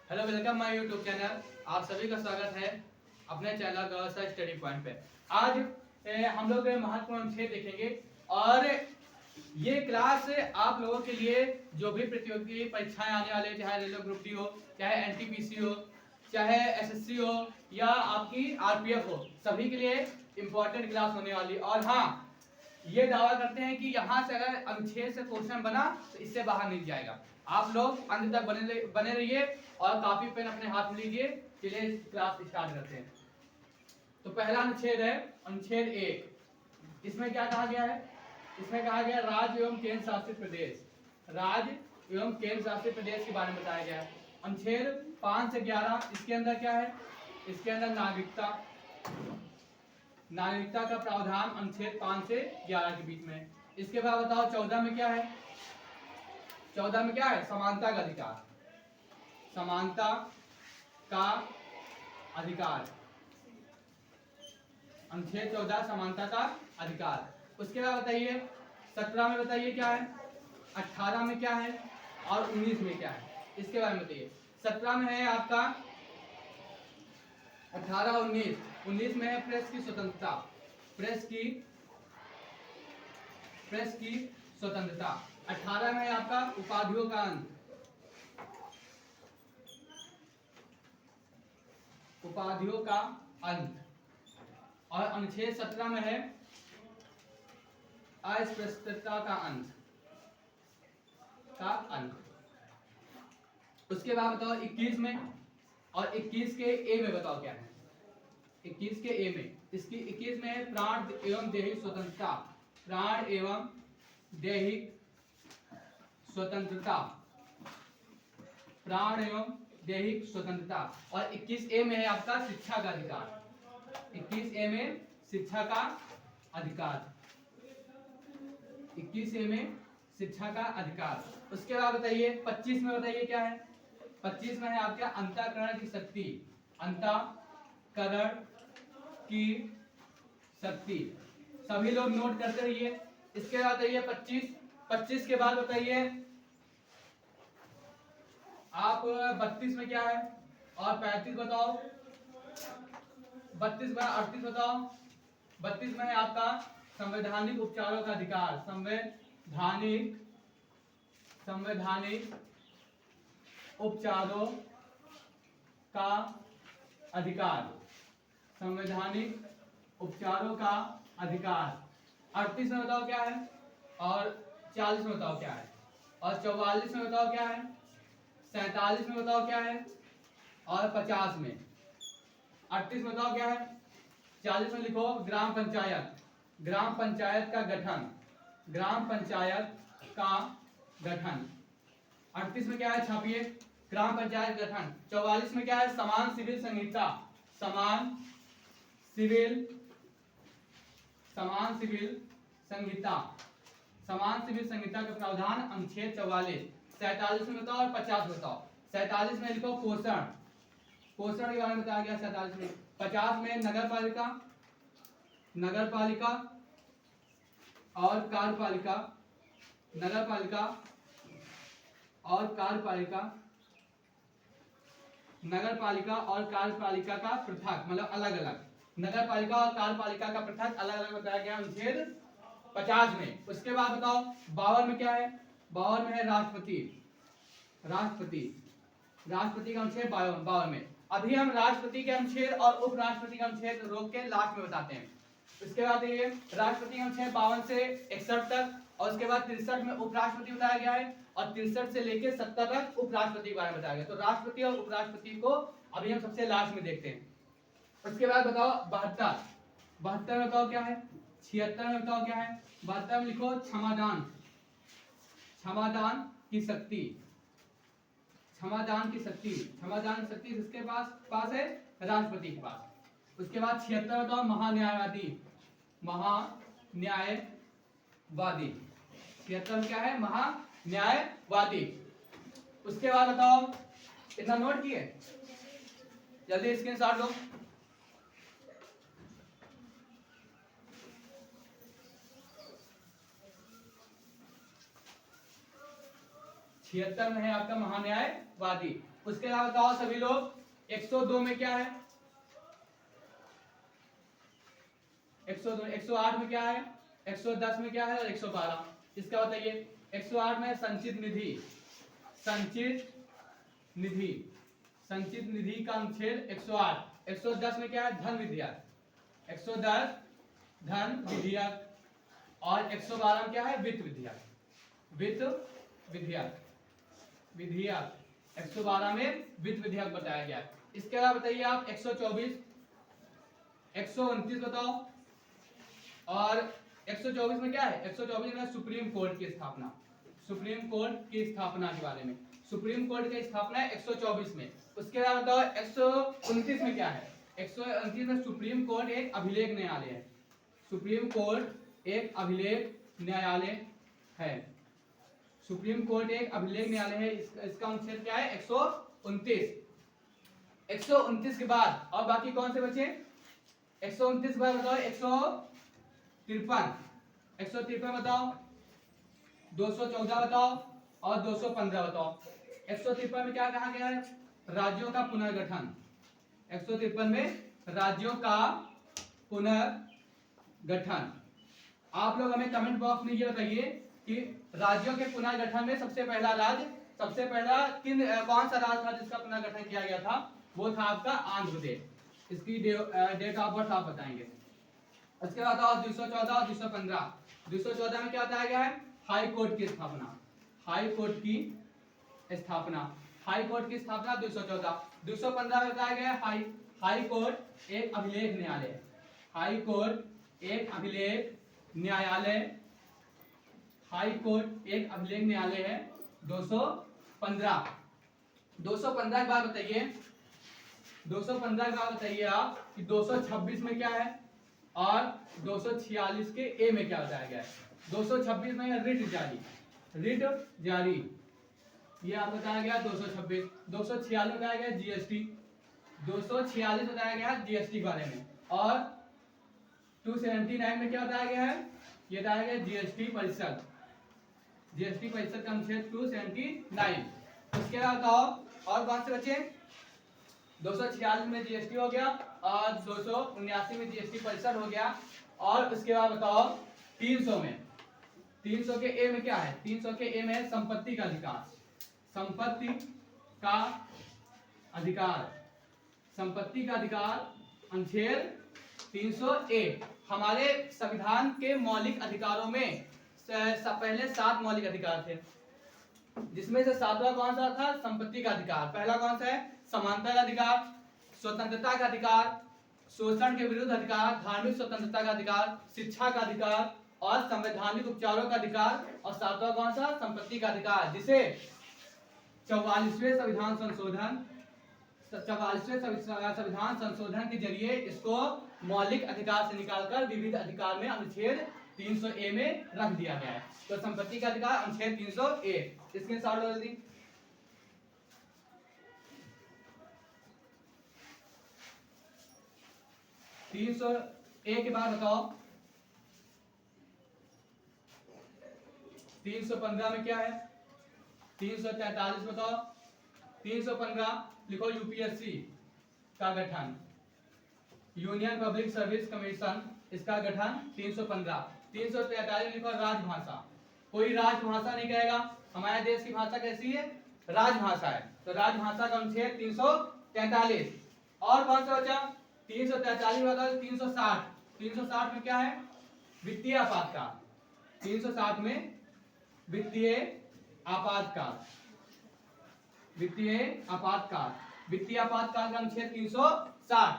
Hello, welcome my YouTube channel. आप सभी का स्वागत है अपने चैनल व्यवस्था स्टडी पॉइंट पे। आज हम लोग महत्वपूर्ण अनुच्छेद देखेंगे और ये क्लास आप लोगों के लिए जो भी प्रतियोगी परीक्षाएं आने वाले, चाहे रेलवे ग्रुप डी हो, चाहे एनटीपीसी हो, चाहे एसएससी हो या आपकी आरपीएफ हो, सभी के लिए इम्पोर्टेंट क्लास होने वाली। और हाँ, ये दावा करते हैं कि यहाँ से अगर अनुच्छेद से क्वेश्चन बना तो इससे बाहर नहीं जाएगा। आप लोग अंत तक बने रहिए और कॉपी पेन अपने हाथ में लीजिए। चलिए क्लास स्टार्ट करते हैं। तो पहला अनुच्छेद है अनुच्छेद 1। इसमें क्या कहा गया है? इसमें कहा गया राज्य एवं केंद्र शासित प्रदेश। राज्य एवं केंद्र शासित प्रदेश के बारे में बताया गया है। अनुच्छेद 5 से 11, इसके अंदर क्या है? इसके अंदर नागरिकता का प्रावधान अनुच्छेद 5 से 11 के बीच में। इसके बाद बताओ 14 में क्या है? 14 में क्या है? समानता का अधिकार। समानता का अधिकार, अनुच्छेद 14 समानता का अधिकार। उसके बाद बताइए 17 में बताइए क्या है, 18 में क्या है और 19 में क्या है, इसके बारे में बताइए। 17 में है आपका 18 19। 19 में है प्रेस की स्वतंत्रता। प्रेस की स्वतंत्रता। 18 में है आपका उपाधियों का अंत। उपाधियों का अंत। और अनुच्छेद 17 में है अस्पृश्यता का अंत। उसके बाद बताओ 21 में, और 21 के ए में बताओ क्या है? 21 के ए में, इसकी 21 में है प्राण एवं दैहिक स्वतंत्रता। प्राण एवं दैहिक स्वतंत्रता। प्राण एवं दैहिक स्वतंत्रता। और 21 ए में है आपका शिक्षा का अधिकार। 21 ए में शिक्षा का अधिकार। 21 ए में शिक्षा का अधिकार। उसके बाद बताइए 25 में बताइए क्या है? 25 में है आपका अंतःकरण की शक्ति। अंतःकरण की शक्ति। सभी लोग नोट करते रहिए। इसके बाद बताइए 25 के बाद बताइए आप 32 में क्या है और 35 बताओ। 32 में 38 बताओ। 32 में है आपका संवैधानिक उपचारों का अधिकार। संवैधानिक उपचारों का अधिकार। संवैधानिक उपचारों का अधिकार। 38 में बताओ क्या है और 40 में बताओ क्या है और 44 में बताओ क्या है, 47 में बताओ क्या है और 50 में। 38 में बताओ क्या है, 40 में लिखो ग्राम पंचायत। ग्राम पंचायत का गठन। ग्राम पंचायत का गठन। 38 में क्या है, छापिए, ग्राम पंचायत गठन। 44 में क्या है, समान सिविल संहिता। समान सिविल संहिता। समान सिविल संहिता का प्रावधान अनुच्छेद 44। 47 में बताओ और 50 में बताओ। 47 में लिखो पोषण। पोषण के बारे में बताया गया 47 में। 50 में नगर पालिका और कार्यपालिका। नगर पालिका और कार्यपालिका। नगर पालिका और कार्यपालिका का पृथक, मतलब अलग अलग। नगर पालिका और कार्यपालिका का पृथक अलग अलग बताया गया अनुच्छेद 50 में। उसके बाद बताओ 52 में क्या है? 52 में है राष्ट्रपति का अनुच्छेद 52 में। अभी हम राष्ट्रपति के अनुच्छेद और उपराष्ट्रपति का अनुच्छेद रोक के लास्ट में बताते हैं। इसके बाद ये राष्ट्रपति का अनुच्छेद 52 से 61 तक, और उसके बाद 63 में उपराष्ट्रपति बताया गया है, और 63 से लेकर 70 तक उपराष्ट्रपति के बारे में बताया गया। तो राष्ट्रपति और उपराष्ट्रपति को अभी हम सबसे लास्ट में देखते हैं। उसके बाद बताओ 72 में बताओ क्या है, 76 में बताओ क्या है। 72 में लिखो क्षमादान की शक्ति। क्षमादान की शक्ति किसके पास है? राष्ट्रपति के पास। उसके बाद 76 बताओ महान्यायवादी। 76 में क्या है? महान्यायवादी। उसके बाद बताओ, इतना नोट किए? जल्दी स्क्रीनशॉट लो। 76 में है आपका महान्यायवादी। उसके अलावा बताओ सभी लोग 102 में क्या है, 102, 108 में क्या है, 110 में क्या है और 112 इसका बताइए। 108 में संचित निधि, संचित निधि, संचित निधि का अनुच्छेद 108। 110 में क्या है, धन विधेयक, 110 धन विधेयक। और 112 में क्या है, वित्त विधेयक, वित्त विधेयक, विधेयक 112 में वित्त विधेयक बताया गया है। इसके अलावा बताइए आप 124, 129 बताओ। और 124 में क्या है, 124 में सुप्रीम कोर्ट की स्थापना, सुप्रीम कोर्ट की स्थापना के बारे में, सुप्रीम कोर्ट की स्थापना है 124 में। उसके बाद बताओ 129 में क्या है, 129 में सुप्रीम कोर्ट एक अभिलेख न्यायालय है, सुप्रीम कोर्ट एक अभिलेख न्यायालय है, सुप्रीम कोर्ट एक अभिलेख न्यायालय है। इसका अनुच्छेद क्या है, 129। 129 के बाद और बाकी कौन से बचे, 129 के बाद बताओ 153, 153 बताओ, 214 बताओ और 215 बताओ। 153 में क्या कहा गया है, राज्यों का पुनर्गठन, 153 में राज्यों का पुनर्गठन। आप लोग हमें कमेंट बॉक्स में ये बताइए कि राज्यों के पुनर्गठन में सबसे पहला राज्य, सबसे पहला कौन सा राज्य था जिसका पुनर्गठन किया गया था, वो था आपका आंध्र प्रदेश। इसकी डेट ऑफ बर्थ आप बताएंगे। उसके बाद आओ 214 और 215। 214 में क्या बताया गया है, हाई कोर्ट की स्थापना, हाई कोर्ट की स्थापना, हाई कोर्ट की स्थापना 214। 215 में बताया गया है हाई कोर्ट एक अभिलेख न्यायालय, हाई कोर्ट एक अभिलेख न्यायालय, हाई कोर्ट एक अभिलेख न्यायालय है 215। 215 के बाद बताइए, 215 के बाद बताइए आप कि 226 में क्या है और 246 के ए में क्या बताया गया है। 226 में रिट जारी, रिट जारी ये आप बताया गया 226। 246 बताया गया जीएसटी, 246 बताया गया जीएसटी के बारे में। और 279 में क्या बताया गया है, ये बताया गया जीएसटी परिषद, जीएसटी परिषद का अनुच्छेद 279। उसके बाद बताओ और कौन से बचे, 246 में जीएसटी हो गया और 279 में जीएसटी परिषद हो गया। और उसके बाद बताओ 300 में, 300 के ए में क्या है, 300 के ए में संपत्ति का अधिकार, संपत्ति का अधिकार, संपत्ति का अधिकार अनुच्छेद 300 ए। हमारे संविधान के मौलिक अधिकारों में पहले 7 मौलिक अधिकार थे, जिसमें से 7वां कौन सा था, संपत्ति का अधिकार। पहला कौन सा है, समानता का अधिकार, स्वतंत्रता का अधिकार, शोषण के विरुद्ध अधिकार, धार्मिक स्वतंत्रता का अधिकार, शिक्षा का अधिकार और संवैधानिक उपचारों का अधिकार। और 7वां कौन सा, संपत्ति का अधिकार, जिसे 44वें संविधान संशोधन, 44वें संविधान संशोधन के जरिए इसको मौलिक अधिकार से निकालकर विविध अधिकार में अनुच्छेद 300 ए में रख दिया गया है। तो संपत्ति का अधिकार अनुच्छेद 300 ए, इसके साथ जल्दी 300 ए के बाद बताओ 315 में क्या है, 343 बताओ। 315 लिखो यूपीएससी का गठन, यूनियन पब्लिक सर्विस कमीशन, इसका गठन 315। 343 लिखो राजभाषा, कोई राजभाषा नहीं कहेगा, हमारे देश की भाषा कैसी है, राजभाषा है, तो राजभाषा का अनुच्छेद 343। और कौन सा बचा, 343 बताओ 360। 360 में क्या है, वित्तीय आपातकाल, 360 में वित्तीय आपातकाल, वित्तीय आपातकाल, वित्तीय आपातकाल का अनुच्छेद 360।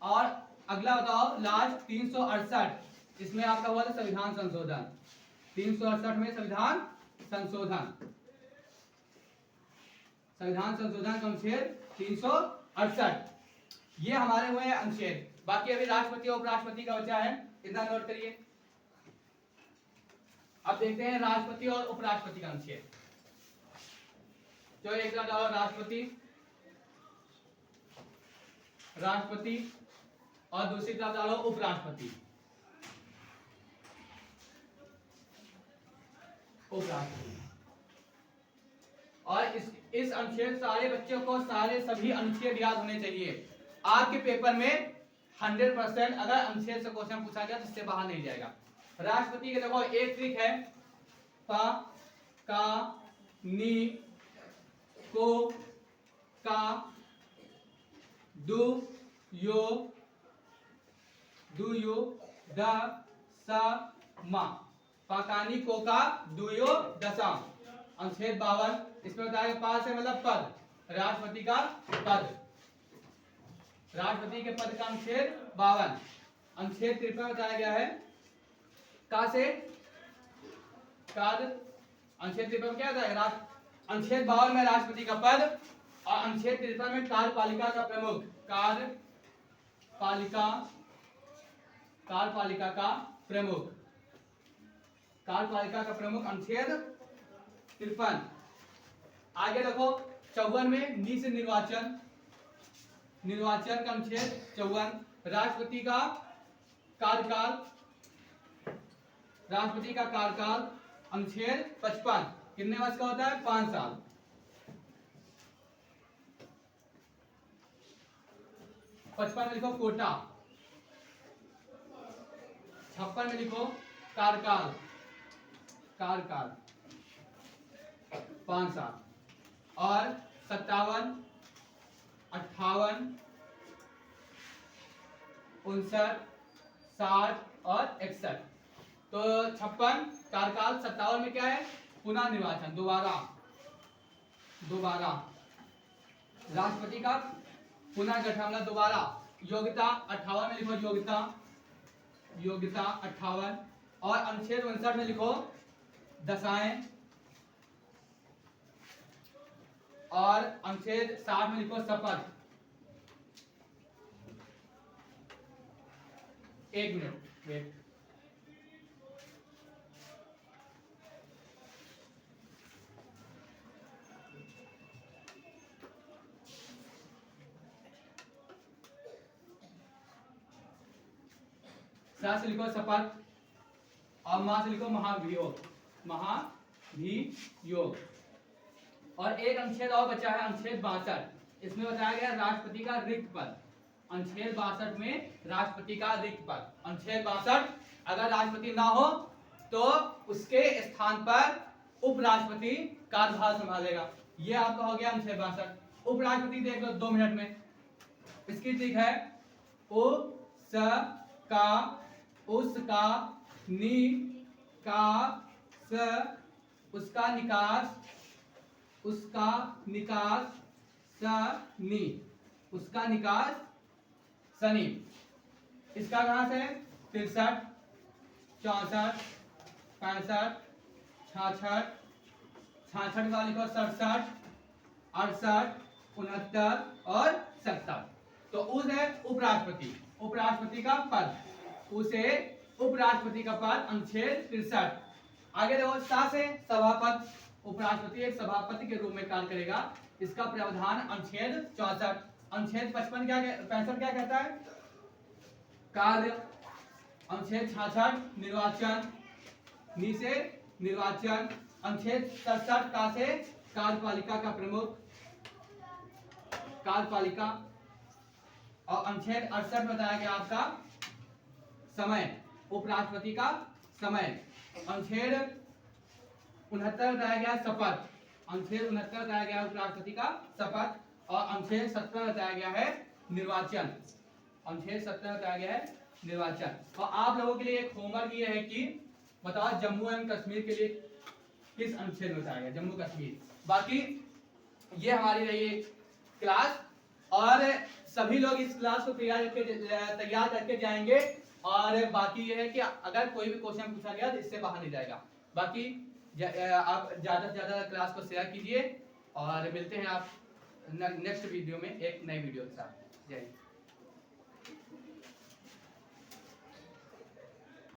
और अगला बताओ लास्ट 368, इसमें आपका हुआ था संविधान संशोधन, 368 में संविधान संशोधन, संविधान संशोधन का अनुच्छेद 368। ये हमारे हुए हैं अनुच्छेद। बाकी अभी राष्ट्रपति और उपराष्ट्रपति का बचा है, इतना नोट करिए। अब देखते हैं राष्ट्रपति और उपराष्ट्रपति का अनुच्छेद। तो एक डालो राष्ट्रपति, राष्ट्रपति, और दूसरी तरफ डालो उपराष्ट्रपति, उपराष्ट्रपति। इस अनुच्छेद सारे बच्चों को सारे सभी अनुच्छेद याद होने चाहिए। आपके पेपर में 100% अगर अनुच्छेद से क्वेश्चन पूछा गया तो इससे बाहर नहीं जाएगा। राष्ट्रपति के देखो एक ट्रिक है, प का नी को का दु यो द सा मा, पाकानी को का दुयो दशा, अनुच्छेद 52। इसमें बताया पास है मतलब पद, राष्ट्रपति का पद, राष्ट्रपति के पद का अनुच्छेद 52। अनुच्छेद 53 बताया गया है का से काद, अनुच्छेद 53 में क्या बताया राष्ट्र, अनुच्छेद 52 में राष्ट्रपति का पद और अनुच्छेद 53 में कार्यपालिका का प्रमुख, कार्यपालिका का प्रमुख, कार्यपालिका का प्रमुख अनुच्छेद 53। आगे देखो 54 में नी से निर्वाचन, निर्वाचन का अनुच्छेद 54। राष्ट्रपति का कार्यकाल, राष्ट्रपति का कार्यकाल अनुच्छेद 55, कितने वर्ष का होता है 5 साल। 55 में लिखो कोटा, 56 में लिखो कार्यकाल, कार्यकाल 5 साल, और 57, 58, 59, 60 और 61। तो 56 कार्यकाल, 57 में क्या है पुनः निर्वाचन, दोबारा राष्ट्रपति का पुनः गठन मतलब दोबारा। योग्यता 58 में लिखो योग्यता 58, और अनुच्छेद 59 में लिखो दशाएं, और अनुच्छेद 60 में लिखो शपथ। 1 मिनट वेट। सा से लिखो शपथ, और मां से लिखो महाभियोग, महाभियोग। और एक अनुच्छेद और बचा है, अनुच्छेद 62। इसमें बताया गया राष्ट्रपति का रिक्त पद, अनुच्छेद 62 में राष्ट्रपति का रिक्त पद। अनुच्छेद 62 अगर राष्ट्रपति ना हो तो उसके स्थान पर उपराष्ट्रपति कार्यभार संभालेगा। ये आपका हो गया अनुच्छेद 62। उपराष्ट्रपति देख लो 2 मिनट में। इसकी ट्रिक है उसका नी का स, उसका निकास सनी, उसका निकास सनी। इसका कहां से 63, 64, 65, 66, 66 का लिखो 67, 68, 69 और 70। तो उस है उपराष्ट्रपति का पद, उसे उपराष्ट्रपति का पद अनुच्छेद 63। आगे देखो सा से सभापति, उपराष्ट्रपति एक सभापति के रूप में कार्य करेगा। इसका प्रावधान अनुच्छेद 64। अनुच्छेद 65 क्या कहता है कार्य। अनुच्छेद 66 निर्वाचन, नी से निर्वाचन। अनुच्छेद 67 का से कार्यपालिका का प्रमुख, कार्यपालिका। और अनुच्छेद 68 बताया गया आपका समय, उपराष्ट्रपति का समय। अनुच्छेद 69 बताया गया शपथ, अनुच्छेद 69 बताया गया उपराष्ट्रपति का शपथ। और अनुच्छेद 70 बताया गया है निर्वाचन, अनुच्छेद 70 बताया गया है निर्वाचन। और आप लोगों के लिए एक होमवर्क ये है कि बताओ जम्मू एवं कश्मीर के लिए किस अनुच्छेद में बताया गया, जम्मू कश्मीर। बाकी ये हमारी रही क्लास, और सभी लोग इस क्लास को तैयार करके जाएंगे। और बाकी ये है कि अगर कोई भी क्वेश्चन पूछा गया तो इससे बाहर नहीं जाएगा। बाकी आप ज्यादा से ज्यादा क्लास को शेयर कीजिए, और मिलते हैं आप नेक्स्ट वीडियो में एक नई वीडियो के साथ। जय हिंद।